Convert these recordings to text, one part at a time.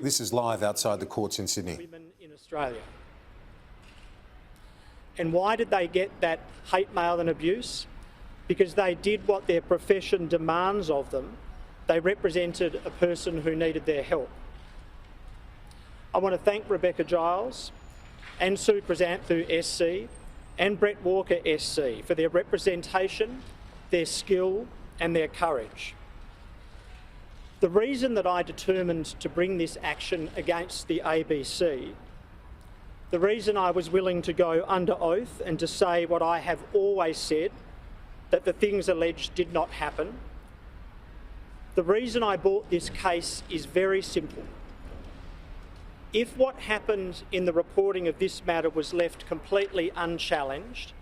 This is live outside the courts in Sydney. Women in Australia. And why did they get that hate mail and abuse? Because they did what their profession demands of them. They represented a person who needed their help. I want to thank Rebecca Giles and Sue Chrysanthou SC and Brett Walker SC for their representation, their skill and their courage. The reason that I determined to bring this action against the ABC, the reason I was willing to go under oath and to say what I have always said, that the things alleged did not happen, the reason I brought this case is very simple. If what happened in the reporting of this matter was left completely unchallenged,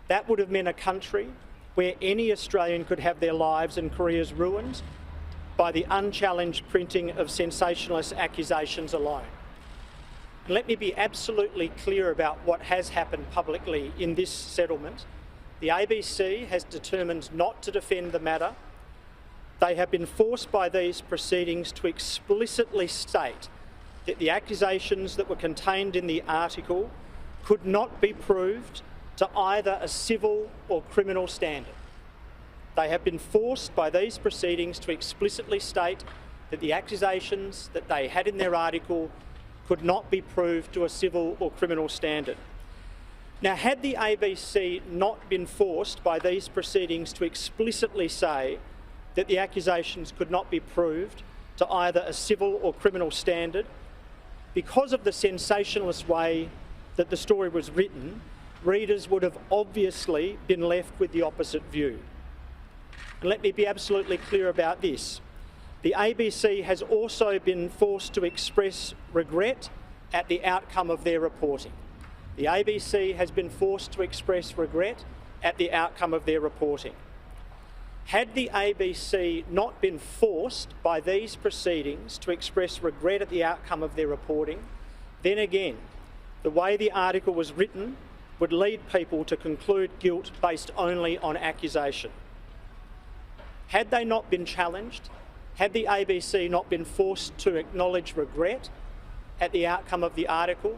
that would have meant a country where any Australian could have their lives and careers ruined by the unchallenged printing of sensationalist accusations alone. And let me be absolutely clear about what has happened publicly in this settlement. The ABC has determined not to defend the matter. They have been forced by these proceedings to explicitly state that the accusations that were contained in the article could not be proved to either a civil or criminal standard. They have been forced by these proceedings to explicitly state that the accusations that they had in their article could not be proved to a civil or criminal standard. Now, had the ABC not been forced by these proceedings to explicitly say that the accusations could not be proved to either a civil or criminal standard, because of the sensationalist way that the story was written, readers would have obviously been left with the opposite view. And let me be absolutely clear about this. The ABC has also been forced to express regret at the outcome of their reporting. The ABC has been forced to express regret at the outcome of their reporting. Had the ABC not been forced by these proceedings to express regret at the outcome of their reporting, then again, the way the article was written would lead people to conclude guilt based only on accusation. Had they not been challenged, had the ABC not been forced to acknowledge regret at the outcome of the article,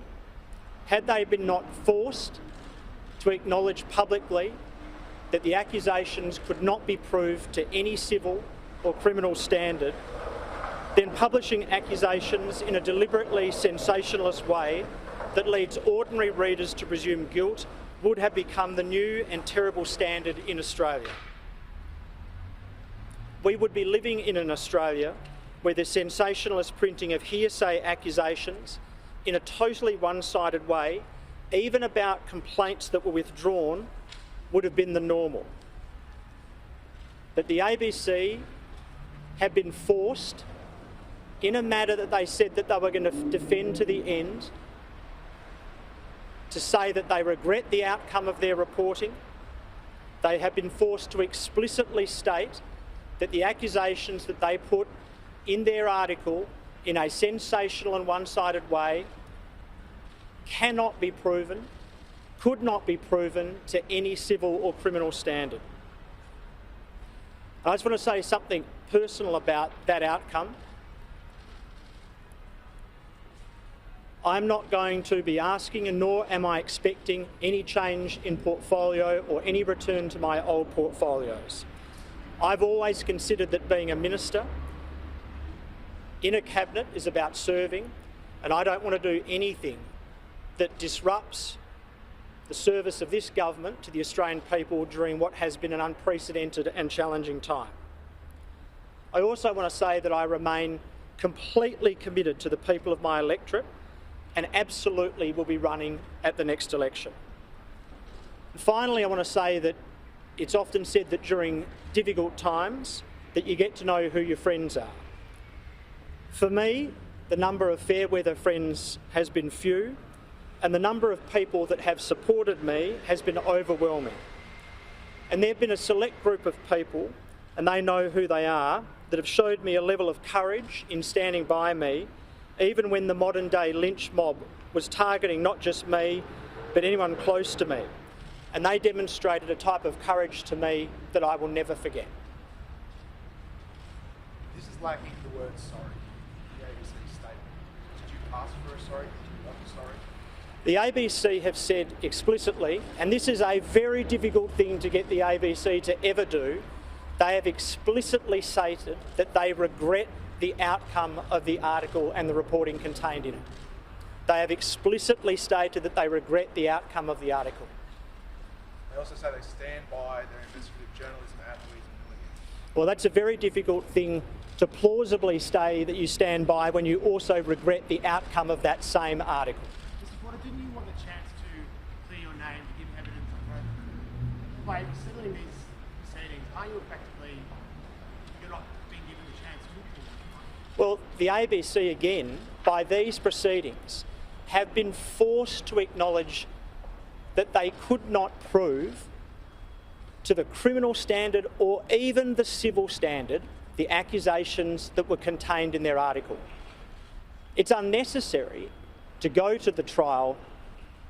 had they been not forced to acknowledge publicly that the accusations could not be proved to any civil or criminal standard, then publishing accusations in a deliberately sensationalist way that leads ordinary readers to presume guilt would have become the new and terrible standard in Australia. We would be living in an Australia where the sensationalist printing of hearsay accusations in a totally one-sided way, even about complaints that were withdrawn, would have been the normal. That the ABC have been forced, in a matter that they said that they were going to defend to the end, to say that they regret the outcome of their reporting. They have been forced to explicitly state that the accusations that they put in their article in a sensational and one-sided way cannot be proven, could not be proven to any civil or criminal standard. I just want to say something personal about that outcome. I'm not going to be asking, and nor am I expecting, any change in portfolio or any return to my old portfolios. I've always considered that being a minister in a cabinet is about serving, and I don't want to do anything that disrupts the service of this government to the Australian people during what has been an unprecedented and challenging time. I also want to say that I remain completely committed to the people of my electorate and absolutely will be running at the next election. And finally, I want to say that it's often said that during difficult times that you get to know who your friends are. For me, the number of fair weather friends has been few, and the number of people that have supported me has been overwhelming. And there have been a select group of people, and they know who they are, that have showed me a level of courage in standing by me, even when the modern-day lynch mob was targeting not just me, but anyone close to me. And they demonstrated a type of courage to me that I will never forget. This is lacking the word sorry, the ABC statement. The ABC have said explicitly, and this is a very difficult thing to get the ABC to ever do, they have explicitly stated that they regret the outcome of the article and the reporting contained in it. They have explicitly stated that they regret the outcome of the article. They also say they stand by their investigative journalism at Louise and Milligan. Well, that's a very difficult thing to plausibly say that you stand by when you also regret the outcome of that same article. Mr. Porter, didn't you want a chance to clear your name to give evidence of both? By settling these proceedings, are you effectively, you're not being given the chance to clear? Well, the ABC, again, by these proceedings, have been forced to acknowledge that they could not prove to the criminal standard or even the civil standard the accusations that were contained in their article. It's unnecessary to go to the trial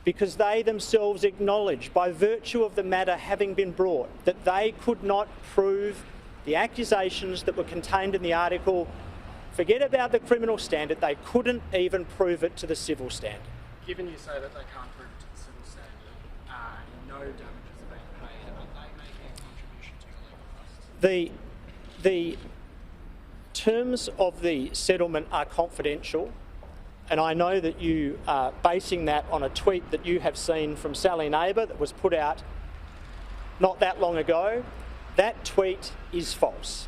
because they themselves acknowledge, by virtue of the matter having been brought, that they could not prove the accusations that were contained in the article. Forget about the criminal standard, they couldn't even prove it to the civil standard. Given you say that they can't prove it to the civil standard, no damages are being paid, are they making a contribution to your legal costs? The terms of the settlement are confidential, and I know that you are basing that on a tweet that you have seen from Sally Neighbour that was put out not that long ago. That tweet is false.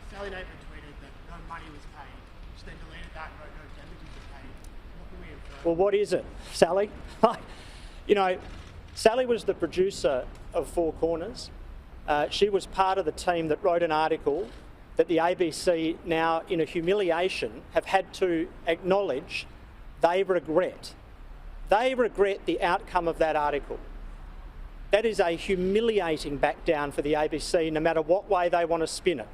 Sally Neighbour tweeted that no money was paid. She then deleted that and wrote no damages were paid. What can we infer? Well, what is it, Sally? You know, Sally was the producer of Four Corners. She was part of the team that wrote an article that the ABC now, in a humiliation, have had to acknowledge they regret. They regret the outcome of that article. That is a humiliating backdown for the ABC, no matter what way they want to spin it.